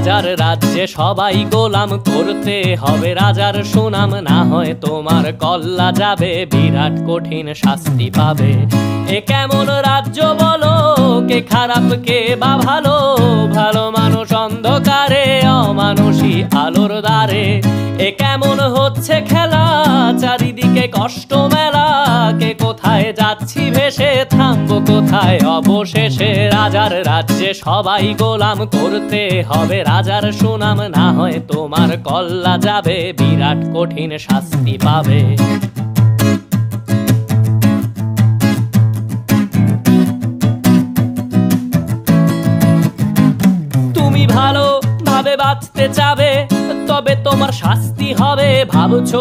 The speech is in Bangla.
রাজার রাজ্যে সবাই গোলাম, করতে হবে রাজার সুনাম, না হয় তোমার কল্লা যাবে, বিরাট কঠিন শাস্তি পাবে। এ কেমন রাজ্য বলো, কে খারাপ কে বা ভালো, ভালো মানুষ অন্ধকারে, অমানুষী আলোর দ্বারে। এ কেমন হচ্ছে খেলা, চারিদিকে কষ্ট মেলা, কে কোথায় যাচ্ছি ভেসে, থামবো কোথায় অবশেষে। রাজার রাজ্যে সবাই গোলাম, করতে হবে রাজার সুনাম, না হয় তোমার কল্লা যাবে, বিরাট কঠিন শাস্তি পাবে। তুমি ভালো ভাবে বাঁচতে চাবে, তবে তোমার শাস্তি হবে। ভাবছো